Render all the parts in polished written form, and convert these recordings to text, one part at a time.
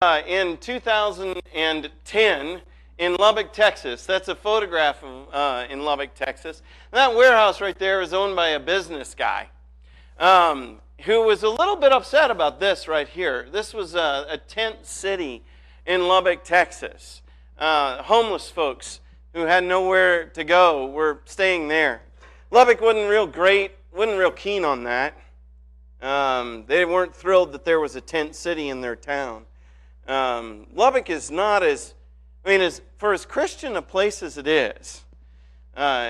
in 2010 in Lubbock, Texas. That's a photograph of, in Lubbock, Texas. And that warehouse right there is owned by a business guy who was a little bit upset about this right here. This was a tent city in Lubbock, Texas. Homeless folks who had nowhere to go were staying there. Lubbock wasn't real keen on that. They weren't thrilled that there was a tent city in their town. Lubbock is not as for as Christian a place as it is,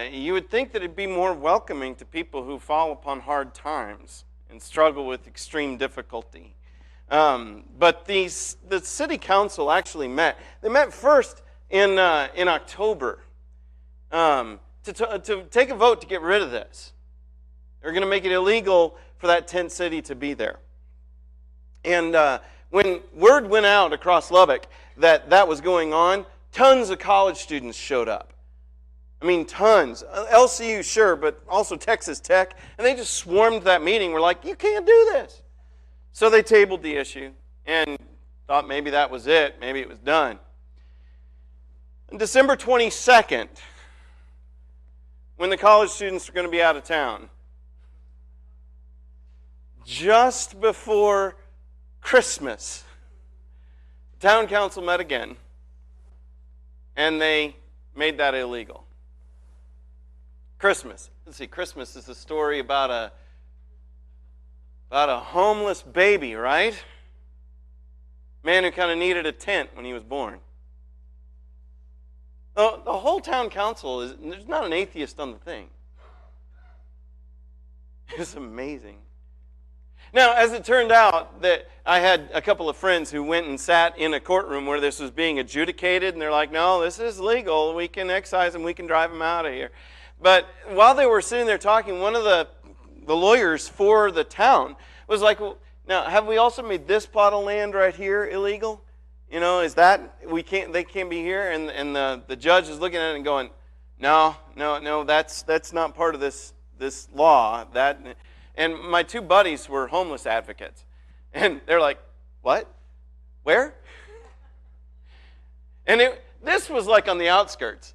you would think that it'd be more welcoming to people who fall upon hard times and struggle with extreme difficulty. But the city council actually met. They met first in October to take a vote to get rid of this. They're going to make it illegal for that tent city to be there. And when word went out across Lubbock that was going on, tons of college students showed up. I mean, tons. LCU, sure, but also Texas Tech. And they just swarmed that meeting. We're like, you can't do this. So they tabled the issue and thought maybe that was it. Maybe it was done. On December 22nd, when the college students are going to be out of town, just before Christmas, the town council met again, and they made that illegal. Christmas. Let's see, Christmas is a story about a homeless baby, right? Man who kind of needed a tent when he was born. The whole town council there's not an atheist on the thing. It's amazing. Now, as it turned out, that I had a couple of friends who went and sat in a courtroom where this was being adjudicated, and they're like, no, this is legal. We can excise them. We can drive them out of here. But while they were sitting there talking, one of the lawyers for the town was like, well, now, have we also made this plot of land right here illegal? You know, is that, they can't be here? And the judge is looking at it and going, no, that's not part of this law. And my two buddies were homeless advocates. And they're like, what? Where? And this was like on the outskirts.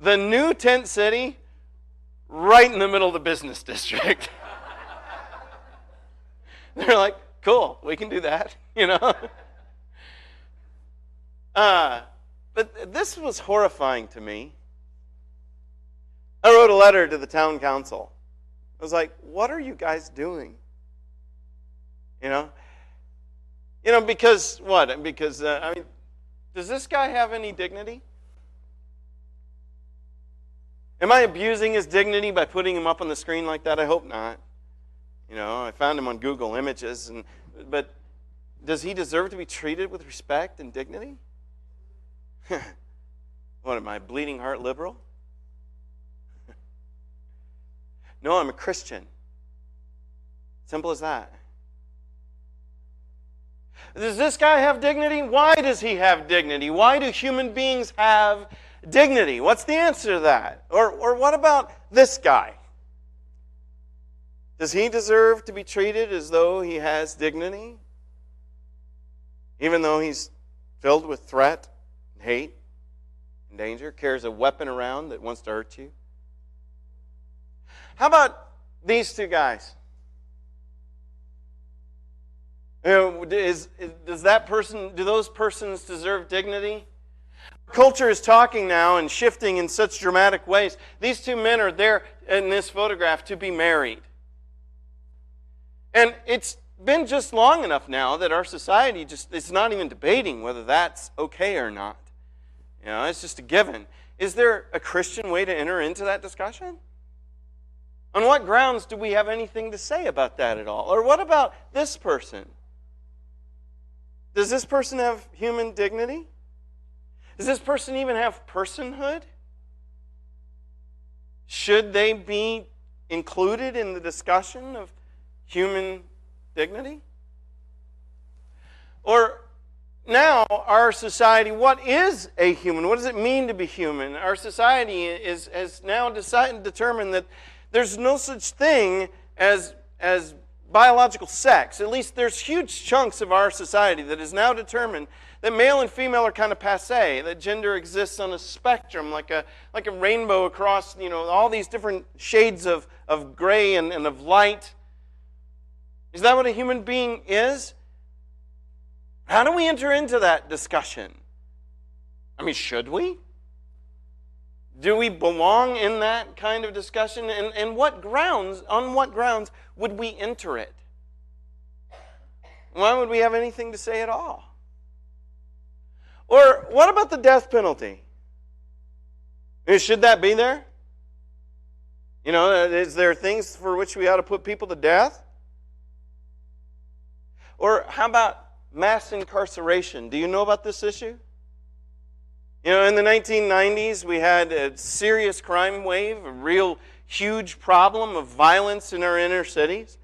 The new tent city, right in the middle of the business district. They're like, cool, we can do that, you know. But this was horrifying to me. I wrote a letter to the town council. I was like, what are you guys doing? You know, because what? Because, does this guy have any dignity? Am I abusing his dignity by putting him up on the screen like that? I hope not. You know, I found him on Google Images, but does he deserve to be treated with respect and dignity? What, am I a bleeding heart liberal? No, I'm a Christian. Simple as that. Does this guy have dignity? Why does he have dignity? Why do human beings have dignity? What's the answer to that? Or what about this guy? Does he deserve to be treated as though he has dignity? Even though he's filled with threat, and hate, and danger, carries a weapon around that wants to hurt you? How about these two guys? Do those persons deserve dignity? Culture is talking now and shifting in such dramatic ways. These two men are there in this photograph to be married. And it's been just long enough now that our society it's not even debating whether that's okay or not. You know, it's just a given. Is there a Christian way to enter into that discussion? On what grounds do we have anything to say about that at all? Or what about this person? Does this person have human dignity? Does this person even have personhood? Should they be included in the discussion of human dignity? Or now, our society, what is a human? What does it mean to be human? Our society has now determined that there's no such thing as biological sex. At least there's huge chunks of our society that is now determined that male and female are kind of passé, that gender exists on a spectrum, like a rainbow across, all these different shades of gray and of light. Is that what a human being is? How do we enter into that discussion? I mean, should we? Do we belong in that kind of discussion? And on what grounds would we enter it? Why would we have anything to say at all? Or what about the death penalty? Should that be there? Is there things for which we ought to put people to death? Or how about mass incarceration? Do you know about this issue? In the 1990s, we had a serious crime wave, a real huge problem of violence in our inner cities.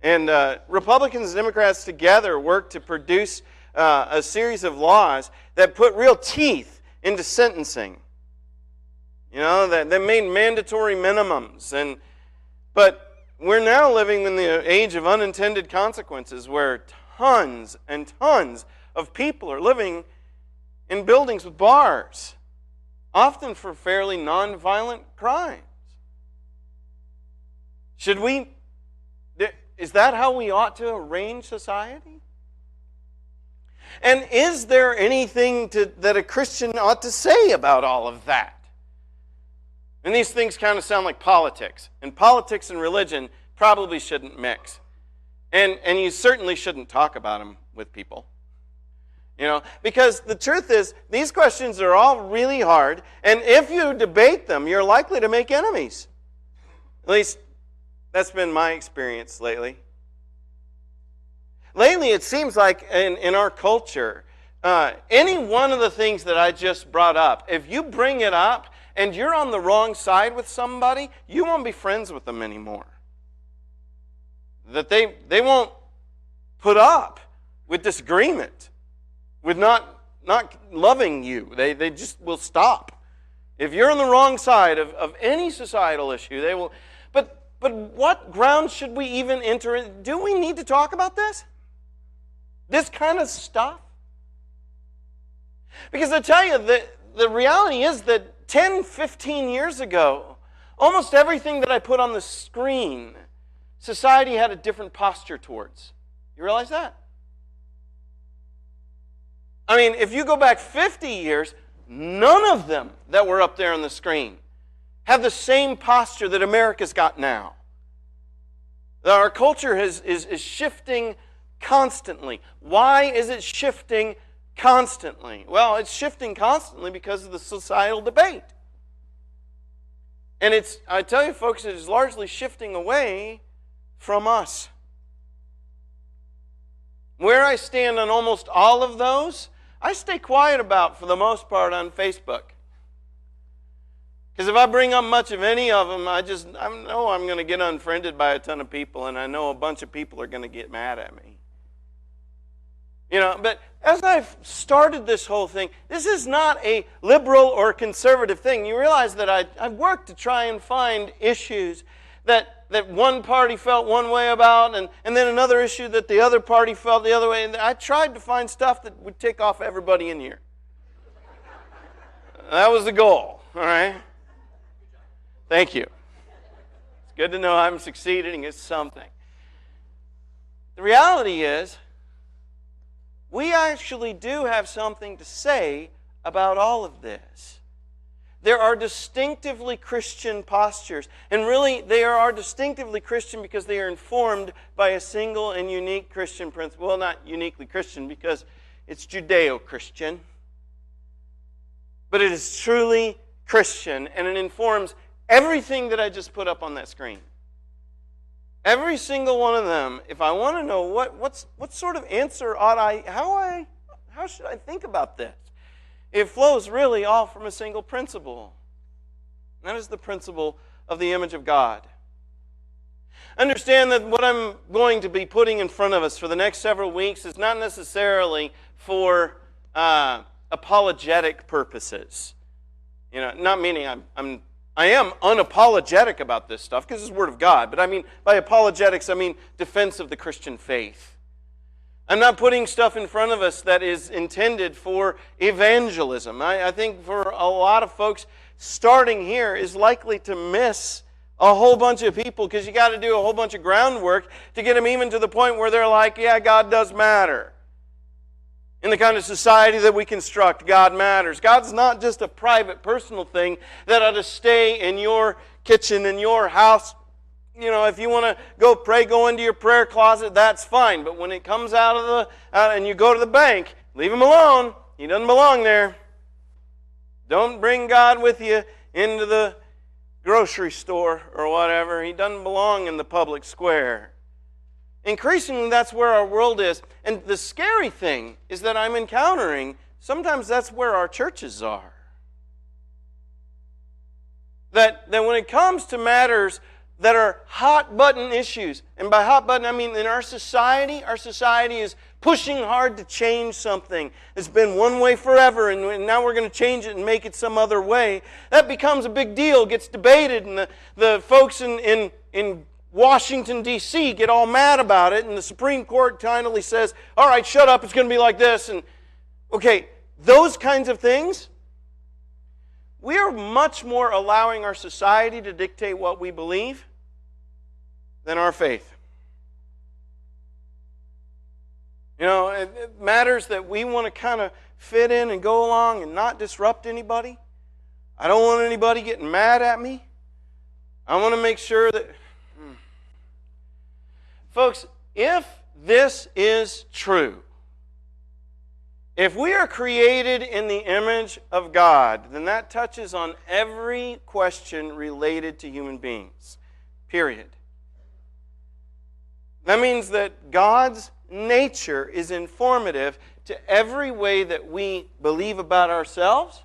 And Republicans and Democrats together worked to produce a series of laws that put real teeth into sentencing. That made mandatory minimums. But we're now living in the age of unintended consequences where tons and tons of people are living in buildings with bars, often for fairly nonviolent crimes. Is that how we ought to arrange society? And is there anything that a Christian ought to say about all of that? And these things kind of sound like politics. And politics and religion probably shouldn't mix. And you certainly shouldn't talk about them with people. Because the truth is, these questions are all really hard, and if you debate them, you're likely to make enemies. At least, that's been my experience lately. Lately, it seems like in our culture, any one of the things that I just brought up, if you bring it up and you're on the wrong side with somebody, you won't be friends with them anymore. That they won't put up with disagreement, with not loving you. They just will stop. If you're on the wrong side of any societal issue, they will. But what grounds should we even enter in? Do we need to talk about this? This kind of stuff? Because I tell you, the reality is that 10, 15 years ago, almost everything that I put on the screen, society had a different posture towards. You realize that? I mean, if you go back 50 years, none of them that were up there on the screen have the same posture that America's got now. Our culture is shifting constantly. Why is it shifting constantly? Well, it's shifting constantly because of the societal debate. And I tell you folks, it is largely shifting away from us. Where I stand on almost all of those, I stay quiet about for the most part on Facebook. Because if I bring up much of any of them, I know I'm going to get unfriended by a ton of people, and I know a bunch of people are going to get mad at me. But as I've started this whole thing, this is not a liberal or conservative thing. You realize that I've worked to try and find issues that one party felt one way about, and then another issue that the other party felt the other way. And I tried to find stuff that would tick off everybody in here. That was the goal, all right? Thank you. It's good to know I'm succeeding at something. The reality is, we actually do have something to say about all of this. There are distinctively Christian postures. And really, they are distinctively Christian because they are informed by a single and unique Christian principle. Well, not uniquely Christian because it's Judeo-Christian. But it is truly Christian, and it informs everything that I just put up on that screen. Every single one of them, if I want to know what sort of answer how should I think about this? It flows really all from a single principle. And that is the principle of the image of God. Understand that what I'm going to be putting in front of us for the next several weeks is not necessarily for apologetic purposes. Not meaning I'm I am unapologetic about this stuff because it's the Word of God. But I mean, by apologetics, I mean defense of the Christian faith. I'm not putting stuff in front of us that is intended for evangelism. I think for a lot of folks, starting here is likely to miss a whole bunch of people because you got to do a whole bunch of groundwork to get them even to the point where they're like, yeah, God does matter. In the kind of society that we construct, God matters. God's not just a private, personal thing that ought to stay in your kitchen, in your house. You know, if you want to go pray, go into your prayer closet, that's fine. But when it comes out of the, and you go to the bank, leave him alone. He doesn't belong there. Don't bring God with you into the grocery store or whatever. He doesn't belong in the public square. Increasingly, that's where our world is. And the scary thing is that I'm encountering, sometimes that's where our churches are. That when it comes to matters that are hot-button issues, and by hot-button I mean in our society is pushing hard to change something. It's been one way forever, and now we're going to change it and make it some other way. That becomes a big deal, gets debated, and the folks in Washington, D.C. get all mad about it, and the Supreme Court kindly says, all right, shut up, it's going to be like this. And okay, those kinds of things, we are much more allowing our society to dictate what we believe than our faith. You know, it matters that we want to kind of fit in and go along and not disrupt anybody. I don't want anybody getting mad at me. I want to make sure that... Folks, if this is true, if we are created in the image of God, then that touches on every question related to human beings, period. That means that God's nature is informative to every way that we believe about ourselves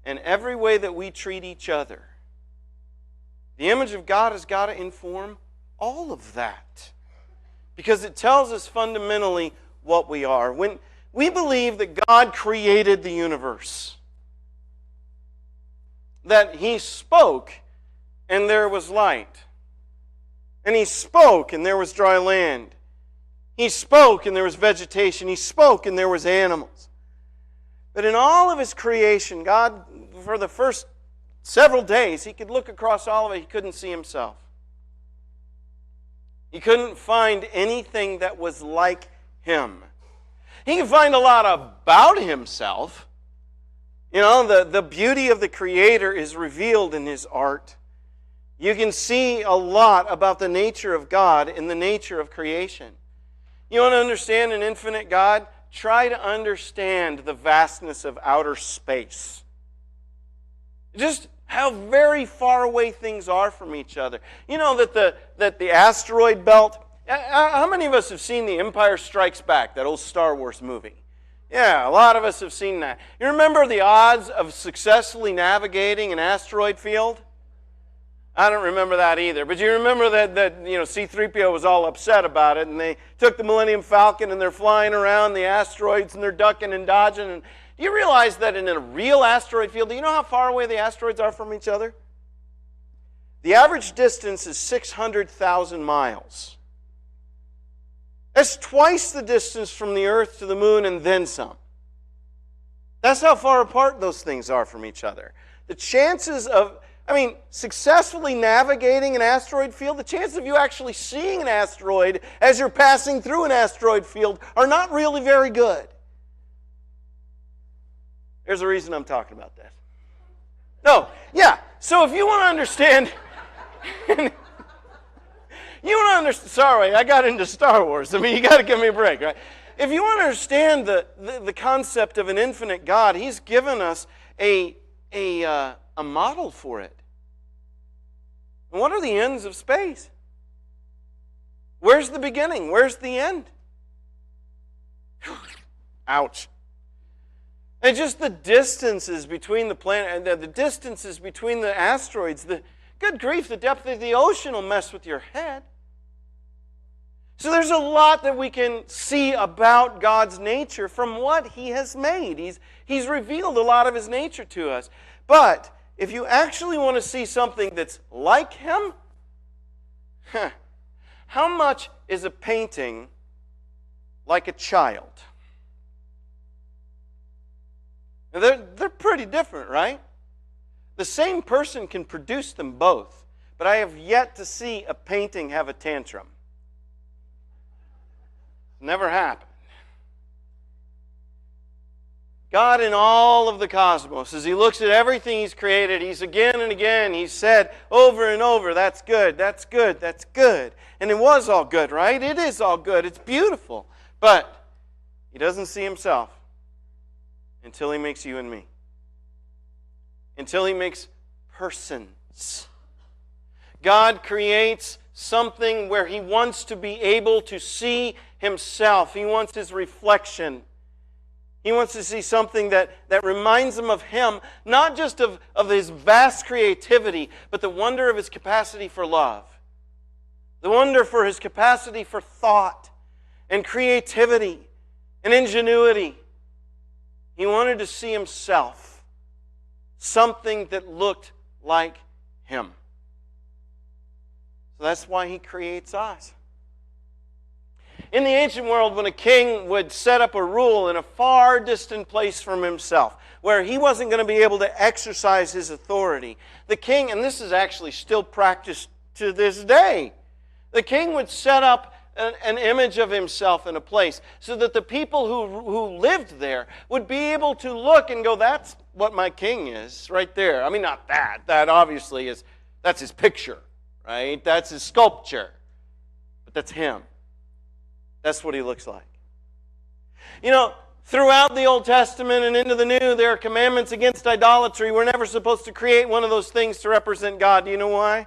and every way that we treat each other. The image of God has got to inform all of that, because it tells us fundamentally what we are. When we believe that God created the universe, that He spoke and there was light, and He spoke and there was dry land, He spoke and there was vegetation, He spoke and there was animals. But in all of His creation, God, for the first several days, He could look across all of it, He couldn't see Himself. He couldn't find anything that was like Him. He could find a lot about Himself. You know, the beauty of the Creator is revealed in His art. You can see a lot about the nature of God in the nature of creation. You want to understand an infinite God? Try to understand the vastness of outer space. Just how very far away things are from each other. You know that the asteroid belt, how many of us have seen The Empire Strikes Back, that old Star Wars movie? Yeah, a lot of us have seen that. You remember the odds of successfully navigating an asteroid field? I don't remember that either. But you remember that C-3PO was all upset about it, and they took the Millennium Falcon and they're flying around the asteroids and they're ducking and dodging. And do you realize that in a real asteroid field, do you know how far away the asteroids are from each other? The average distance is 600,000 miles. That's twice the distance from the Earth to the Moon and then some. That's how far apart those things are from each other. The chances of, successfully navigating an asteroid field, the chances of you actually seeing an asteroid as you're passing through an asteroid field are not really very good. There's a reason I'm talking about that. No, yeah. So if you want to understand, sorry, I got into Star Wars. You got to give me a break, right? If you want to understand the concept of an infinite God, He's given us a model for it. And what are the ends of space? Where's the beginning? Where's the end? Ouch. And just the distances between the planet, the distances between the asteroids, good grief, the depth of the ocean will mess with your head. So there's a lot that we can see about God's nature from what He has made. He's revealed a lot of His nature to us. But if you actually want to see something that's like him, how much is a painting like a child? They're pretty different, right? The same person can produce them both, but I have yet to see a painting have a tantrum. Never happened. God in all of the cosmos, as he looks at everything he's created, he's again and again, he's said over and over, that's good, that's good, that's good. And it was all good, right? It is all good. It's beautiful. But he doesn't see himself until he makes you and me. Until he makes persons. God creates something where he wants to be able to see himself. He wants his reflection. He wants to see something that reminds him of him, not just of his vast creativity, but the wonder of his capacity for love. The wonder for his capacity for thought and creativity and ingenuity. He wanted to see himself, something that looked like him. So that's why he creates us. In the ancient world, when a king would set up a rule in a far distant place from himself, where he wasn't going to be able to exercise his authority, the king, and this is actually still practiced to this day, the king would set up an image of himself in a place so that the people who lived there would be able to look and go, that's what my king is right there. I mean, not that. That obviously is, that's his picture, right? That's his sculpture. But that's him. That's what he looks like. You know, throughout the Old Testament and into the New, there are commandments against idolatry. We're never supposed to create one of those things to represent God. Do you know why?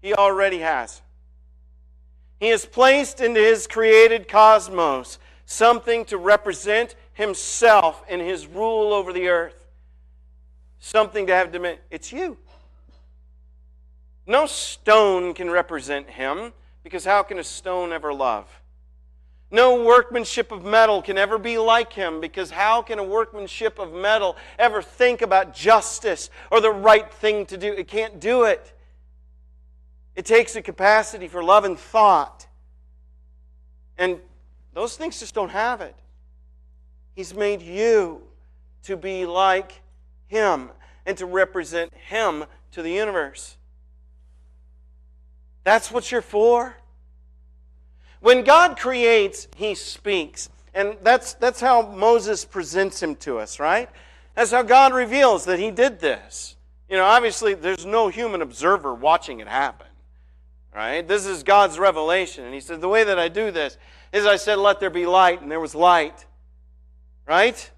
He already has. He has placed into his created cosmos something to represent himself and his rule over the earth. Something to have dominion. It's you. No stone can represent him, because how can a stone ever love? No workmanship of metal can ever be like him, because how can a workmanship of metal ever think about justice or the right thing to do? It can't do it. It takes a capacity for love and thought. And those things just don't have it. He's made you to be like him and to represent him to the universe. That's what you're for. When God creates, he speaks. And that's how Moses presents him to us, right? That's how God reveals that he did this. You know, obviously, there's no human observer watching it happen. Right? This is God's revelation. And he said, the way that I do this is I said, let there be light, and there was light. Right?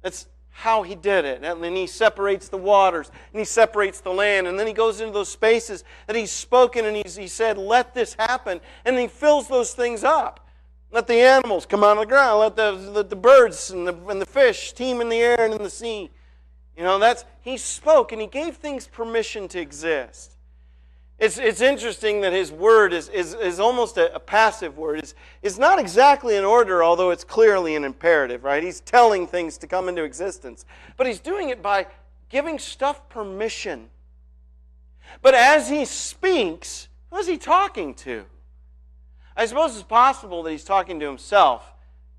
That's how he did it. And then he separates the waters, and he separates the land, and then he goes into those spaces that he's spoken, and he said, let this happen. And he fills those things up. Let the animals come out of the ground. Let the birds and the fish teem in the air and in the sea. You know, he spoke, and he gave things permission to exist. It's interesting that his word is almost a passive word. It's not exactly an order, although it's clearly an imperative, right? He's telling things to come into existence. But he's doing it by giving stuff permission. But as he speaks, who is he talking to? I suppose it's possible that he's talking to himself,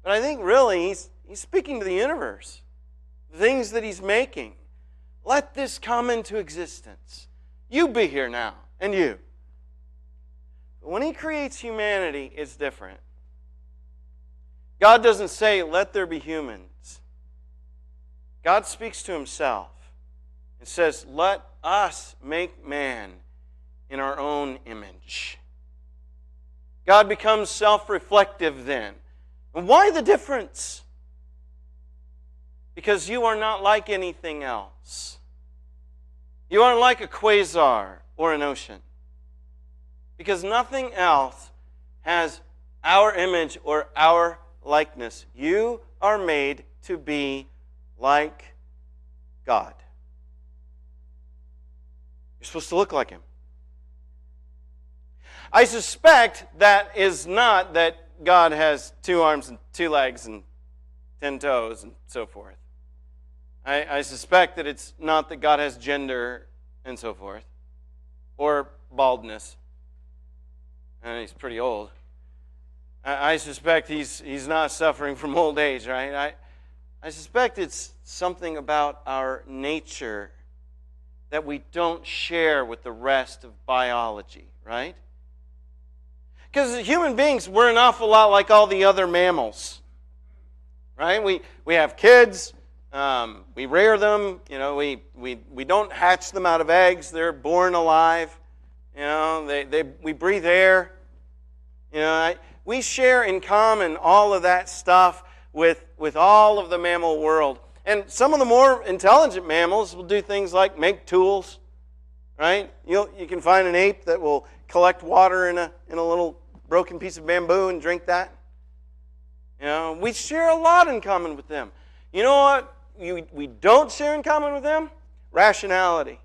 but I think really he's speaking to the universe, the things that he's making. Let this come into existence. You be here now. And you. But when he creates humanity, it's different. God doesn't say, let there be humans. God speaks to himself and says, let us make man in our own image. God becomes self-reflective then. And why the difference? Because you are not like anything else. You aren't like a quasar or an ocean. Because nothing else has our image or our likeness. You are made to be like God. You're supposed to look like him. I suspect that is not that God has 2 arms and 2 legs and 10 toes and so forth. I suspect that it's not that God has gender and so forth, or baldness. And he's pretty old. I suspect he's not suffering from old age, right? I suspect it's something about our nature that we don't share with the rest of biology, right? Because as human beings, we're an awful lot like all the other mammals, right? We have kids, we rear them, we don't hatch them out of eggs, they're born alive, we breathe air, we share in common all of that stuff with all of the mammal world. And some of the more intelligent mammals will do things like make tools, right? You can find an ape that will collect water in a little broken piece of bamboo and drink that. We share a lot in common with them. You know what we don't share in common with them? Rationality.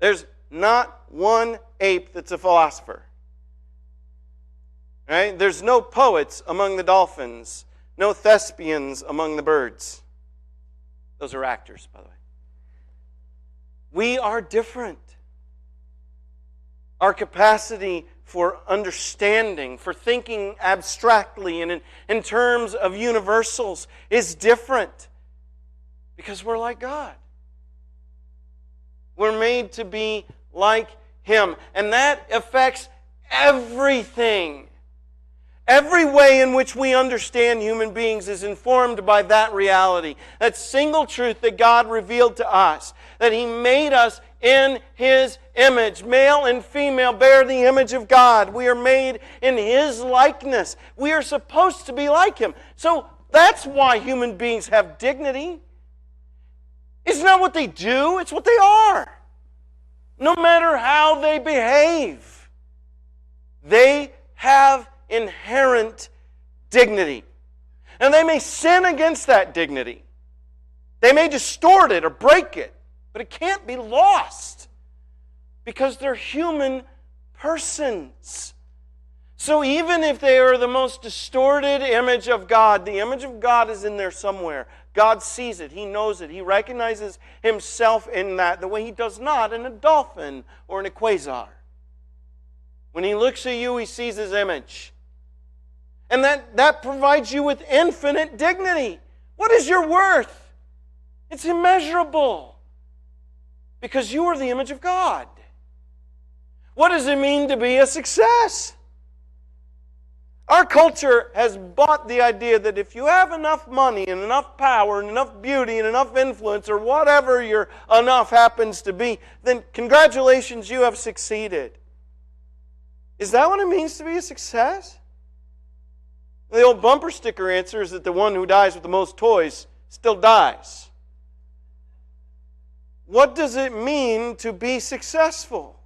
There's not one ape that's a philosopher. Right? There's no poets among the dolphins, no thespians among the birds. Those are actors, by the way. We are different. Our capacity for understanding, for thinking abstractly and in terms of universals is different because we're like God. We're made to be like Him. And that affects everything. Every way in which we understand human beings is informed by that reality, that single truth that God revealed to us, that He made us in His image. Male and female bear the image of God. We are made in His likeness. We are supposed to be like Him. So that's why human beings have dignity. It's not what they do, it's what they are. No matter how they behave, they have inherent dignity. And they may sin against that dignity. They may distort it or break it, but it can't be lost because they're human persons. So even if they are the most distorted image of God, the image of God is in there somewhere. God sees it. He knows it. He recognizes Himself in that the way He does not in a dolphin or in a quasar. When He looks at you, He sees His image. And that provides you with infinite dignity. What is your worth? It's immeasurable. Because you are the image of God. What does it mean to be a success? Our culture has bought the idea that if you have enough money and enough power and enough beauty and enough influence or whatever your enough happens to be, then congratulations, you have succeeded. Is that what it means to be a success? The old bumper sticker answer is that the one who dies with the most toys still dies. What does it mean to be successful?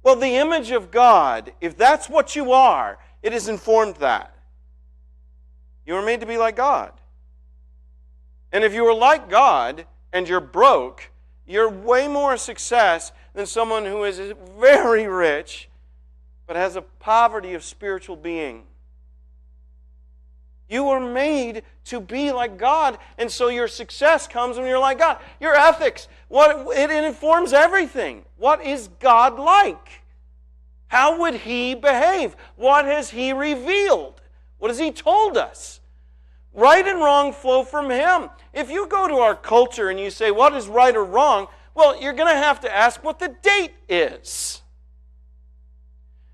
Well, the image of God, if that's what you are, it has informed that. You were made to be like God. And if you are like God and you're broke, you're way more a success than someone who is very rich but has a poverty of spiritual being. You were made to be like God, and so your success comes when you're like God. Your ethics, it informs everything. What is God like? How would He behave? What has He revealed? What has He told us? Right and wrong flow from Him. If you go to our culture and you say, what is right or wrong? Well, you're going to have to ask what the date is.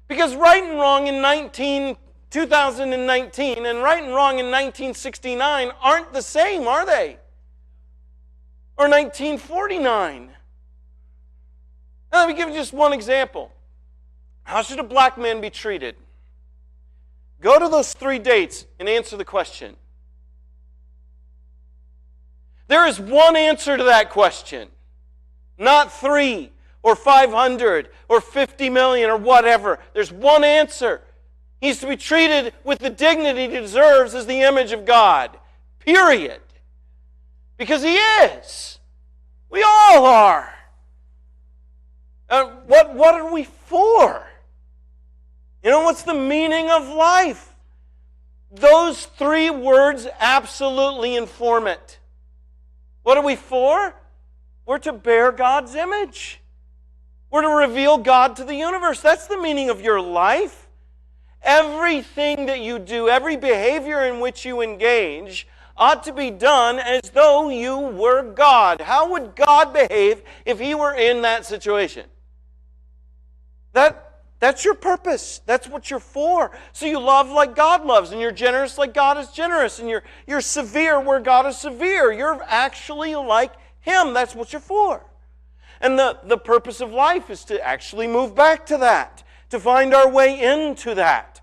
Because right and wrong in 2019 and right and wrong in 1969 aren't the same, are they? Or 1949. Now, let me give you just one example. How should a black man be treated? Go to those 3 dates and answer the question. There is one answer to that question, not 3 or 500 or 50 million or whatever. There's one answer. He's to be treated with the dignity he deserves as the image of God. Period. Because He is. We all are. What are we for? You know, what's the meaning of life? Those 3 words absolutely inform it. What are we for? We're to bear God's image. We're to reveal God to the universe. That's the meaning of your life. Everything that you do, every behavior in which you engage, ought to be done as though you were God. How would God behave if He were in that situation? That's your purpose. That's what you're for. So you love like God loves, and you're generous like God is generous, and you're severe where God is severe. You're actually like Him. That's what you're for. And the purpose of life is to actually move back to that, to find our way into that.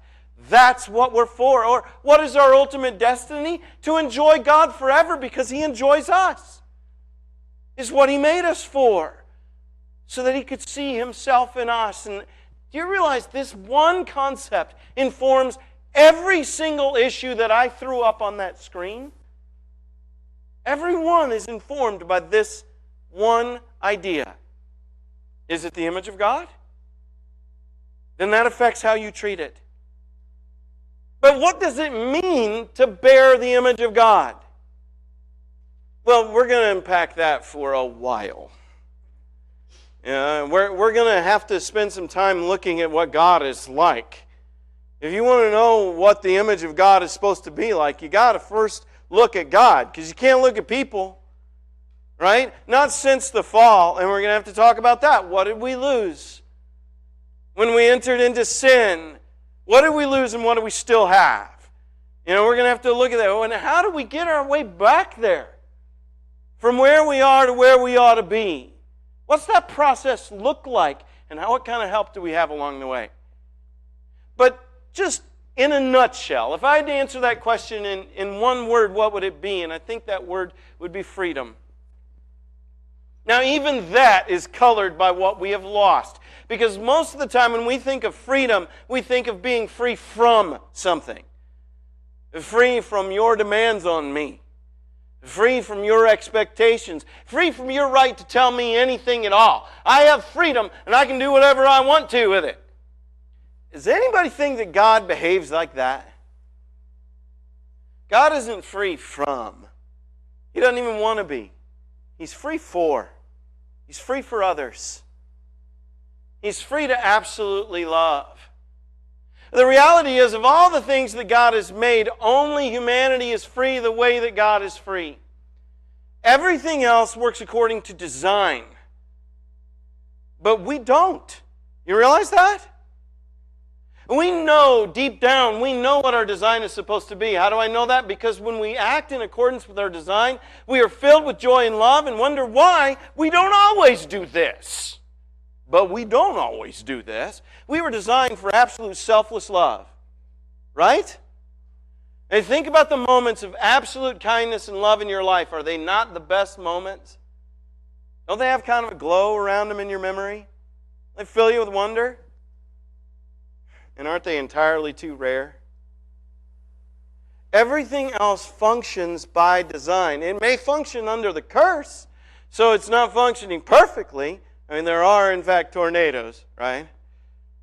That's what we're for. Or what is our ultimate destiny? To enjoy God forever because He enjoys us. Is what He made us for. So that He could see Himself in us. And do you realize this one concept informs every single issue that I threw up on that screen? Every one is informed by this one idea. Is it the image of God? Then that affects how you treat it. But what does it mean to bear the image of God? Well, we're going to unpack that for a while. We're going to have to spend some time looking at what God is like. If you want to know what the image of God is supposed to be like, you got to first look at God, because you can't look at people, right? Not since the fall, and we're going to have to talk about that. What did we lose when we entered into sin? What did we lose and what do we still have? We're going to have to look at that. And how do we get our way back there? From where we are to where we ought to be. What's that process look like? And what kind of help do we have along the way? But just in a nutshell, if I had to answer that question in one word, what would it be? And I think that word would be freedom. Now, even that is colored by what we have lost. Because most of the time when we think of freedom, we think of being free from something. Free from your demands on me. Free from your expectations. Free from your right to tell me anything at all. I have freedom and I can do whatever I want to with it. Does anybody think that God behaves like that? God isn't free from. He doesn't even want to be. He's free for. He's free for others. He's free to absolutely love. The reality is, of all the things that God has made, only humanity is free the way that God is free. Everything else works according to design. But we don't. You realize that? We know deep down, we know what our design is supposed to be. How do I know that? Because when we act in accordance with our design, we are filled with joy and love and wonder why we don't always do this. But we don't always do this. We were designed for absolute selfless love. Right? And think about the moments of absolute kindness and love in your life. Are they not the best moments? Don't they have kind of a glow around them in your memory? They fill you with wonder? And aren't they entirely too rare? Everything else functions by design. It may function under the curse, so it's not functioning perfectly. I mean, there are, in fact, tornadoes, right?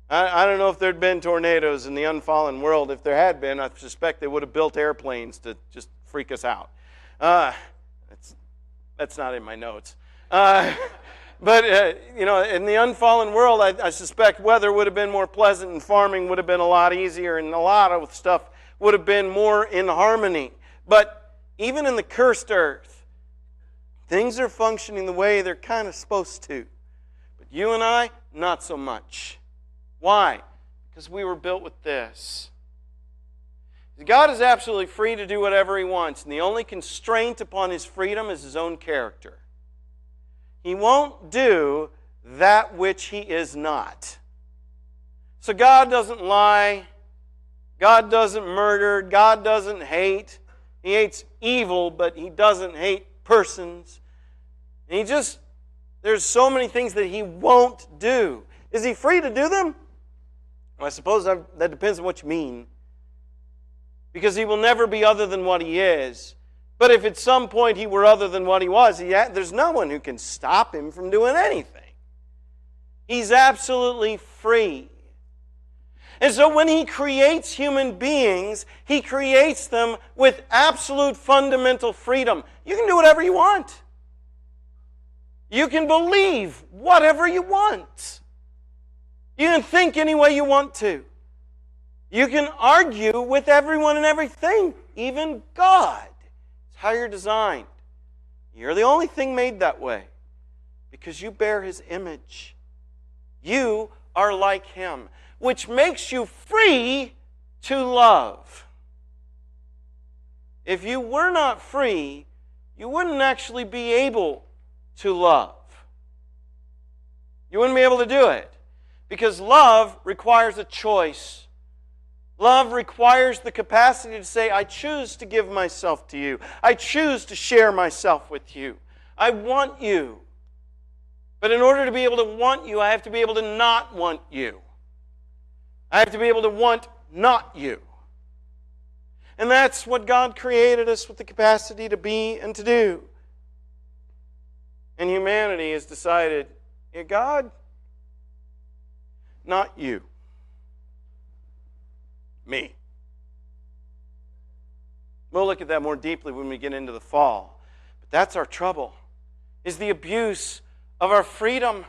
I don't know if there'd been tornadoes in the unfallen world. If there had been, I suspect they would have built airplanes to just freak us out. That's not in my notes. But in the unfallen world, I suspect weather would have been more pleasant and farming would have been a lot easier and a lot of stuff would have been more in harmony. But even in the cursed earth, things are functioning the way they're kind of supposed to. But you and I, not so much. Why? Because we were built with this. God is absolutely free to do whatever He wants, and the only constraint upon His freedom is His own character. He won't do that which He is not. So God doesn't lie. God doesn't murder. God doesn't hate. He hates evil, but He doesn't hate persons. And there's so many things that He won't do. Is He free to do them? Well, I suppose that depends on what you mean. Because He will never be other than what He is. But if at some point He were other than what He was, there's no one who can stop Him from doing anything. He's absolutely free. And so when He creates human beings, He creates them with absolute fundamental freedom. You can do whatever you want. You can believe whatever you want. You can think any way you want to. You can argue with everyone and everything, even God. It's how you're designed. You're the only thing made that way because you bear His image. You are like Him, which makes you free to love. If you were not free, you wouldn't actually be able to love. You wouldn't be able to do it because love requires a choice. Love requires the capacity to say, I choose to give myself to you. I choose to share myself with you. I want you. But in order to be able to want you, I have to be able to not want you. I have to be able to want not you. And that's what God created us with the capacity to be and to do. And humanity has decided, yeah, God, not you. Me. We'll look at that more deeply when we get into the fall. But that's our trouble, is the abuse of our freedom.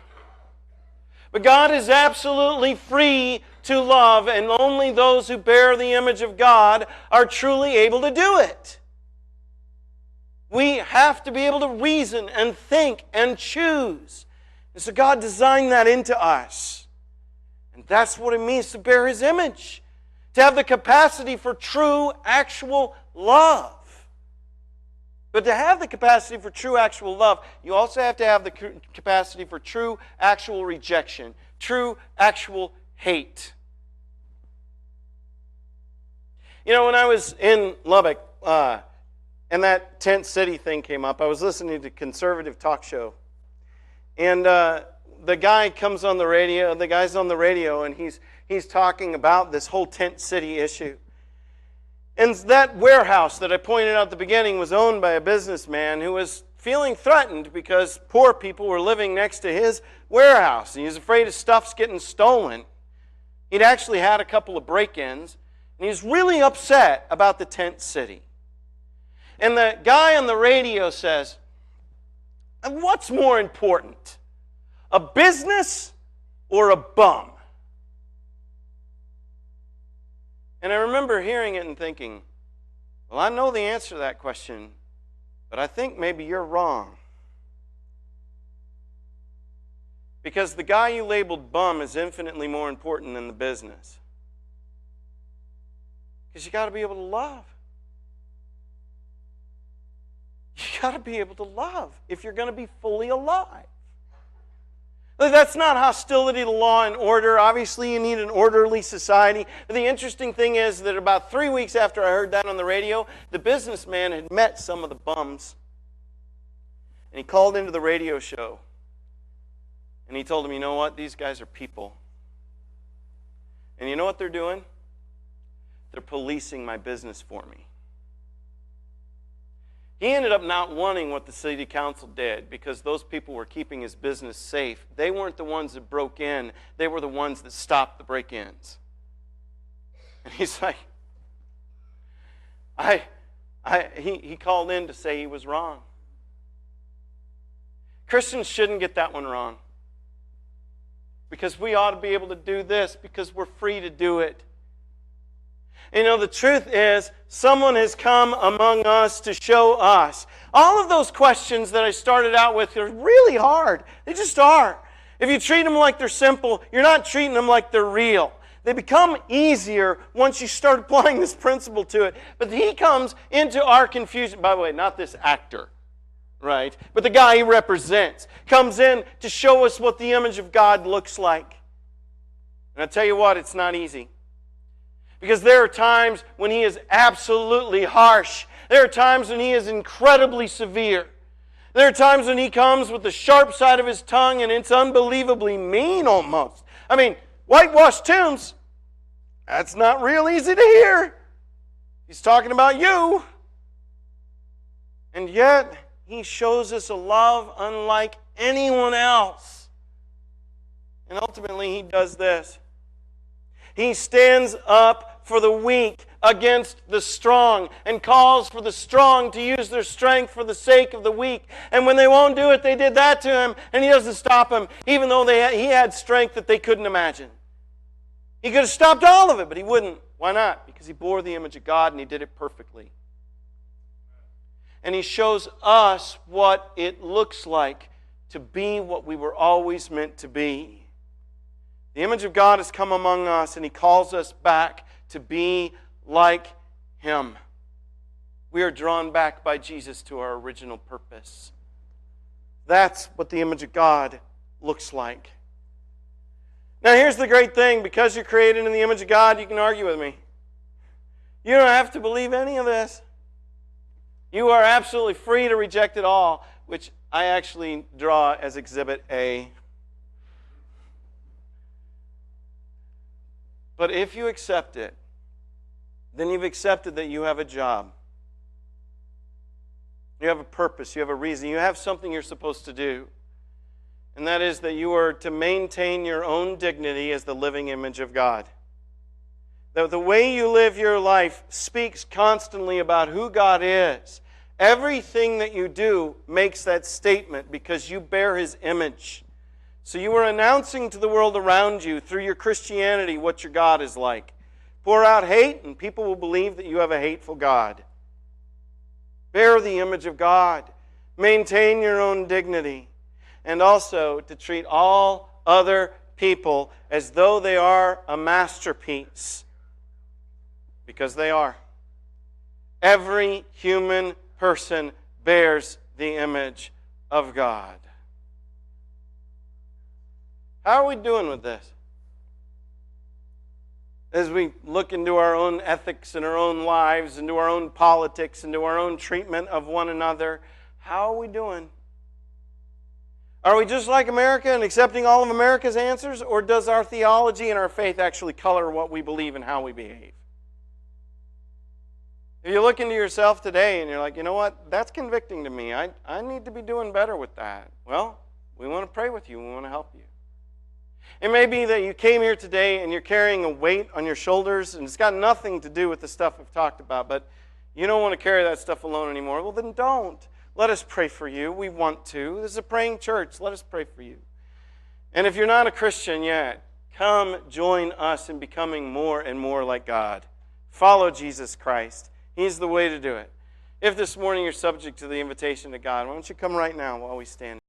But God is absolutely free to love, and only those who bear the image of God are truly able to do it. We have to be able to reason and think and choose. And so God designed that into us. And that's what it means to bear His image. To have the capacity for true, actual love. But to have the capacity for true, actual love, you also have to have the capacity for true, actual rejection. True, actual hate. You know, when I was in Lubbock, and that tent city thing came up, I was listening to a conservative talk show. And the guy comes on the radio, the guy's on the radio, and he's talking about this whole tent city issue. And that warehouse that I pointed out at the beginning was owned by a businessman who was feeling threatened because poor people were living next to his warehouse. And he was afraid his stuff's getting stolen. He'd actually had a couple of break-ins. And he was really upset about the tent city. And the guy on the radio says, what's more important, a business or a bum? And I remember hearing it and thinking, well, I know the answer to that question, but I think maybe you're wrong. Because the guy you labeled bum is infinitely more important than the business. Because you got to be able to love. You got to be able to love if you're going to be fully alive. That's not hostility to law and order. Obviously, you need an orderly society. But the interesting thing is that about 3 weeks after I heard that on the radio, the businessman had met some of the bums. And he called into the radio show. And he told them, you know what? These guys are people. And you know what they're doing? They're policing my business for me. He ended up not wanting what the city council did because those people were keeping his business safe. They weren't the ones that broke in. They were the ones that stopped the break-ins. And he's like, he called in to say he was wrong. Christians shouldn't get that one wrong. Because we ought to be able to do this because we're free to do it. You know, the truth is, someone has come among us to show us. All of those questions that I started out with are really hard. They just are. If you treat them like they're simple, you're not treating them like they're real. They become easier once you start applying this principle to it. But He comes into our confusion. By the way, not this actor, right? But the guy He represents comes in to show us what the image of God looks like. And I tell you what, it's not easy. Because there are times when He is absolutely harsh. There are times when He is incredibly severe. There are times when He comes with the sharp side of His tongue and it's unbelievably mean almost. I mean, whitewashed tombs, that's not real easy to hear. He's talking about you. And yet, He shows us a love unlike anyone else. And ultimately, He does this. He stands up for the weak against the strong and calls for the strong to use their strength for the sake of the weak. And when they won't do it, they did that to him, and he doesn't stop them, even though he had strength that they couldn't imagine. He could have stopped all of it, but he wouldn't. Why not? Because he bore the image of God, and he did it perfectly. And he shows us what it looks like to be what we were always meant to be. The image of God has come among us, and he calls us back to be like him. We are drawn back by Jesus to our original purpose. That's what the image of God looks like. Now here's the great thing. Because you're created in the image of God, you can argue with me. You don't have to believe any of this. You are absolutely free to reject it all, which I actually draw as Exhibit A. But if you accept it, then you've accepted that you have a job. You have a purpose. You have a reason. You have something you're supposed to do. And that is that you are to maintain your own dignity as the living image of God. That the way you live your life speaks constantly about who God is. Everything that you do makes that statement because you bear his image. So you are announcing to the world around you through your Christianity what your God is like. Pour out hate and people will believe that you have a hateful God. Bear the image of God. Maintain your own dignity. And also to treat all other people as though they are a masterpiece. Because they are. Every human person bears the image of God. How are we doing with this? As we look into our own ethics and our own lives, into our own politics, into our own treatment of one another, how are we doing? Are we just like America and accepting all of America's answers, or does our theology and our faith actually color what we believe and how we behave? If you look into yourself today and you're like, you know what, that's convicting to me. I need to be doing better with that. Well, we want to pray with you. We want to help you. It may be that you came here today and you're carrying a weight on your shoulders and it's got nothing to do with the stuff we've talked about, but you don't want to carry that stuff alone anymore. Well, then don't. Let us pray for you. We want to. This is a praying church. Let us pray for you. And if you're not a Christian yet, come join us in becoming more and more like God. Follow Jesus Christ. He's the way to do it. If this morning you're subject to the invitation to God, why don't you come right now while we stand?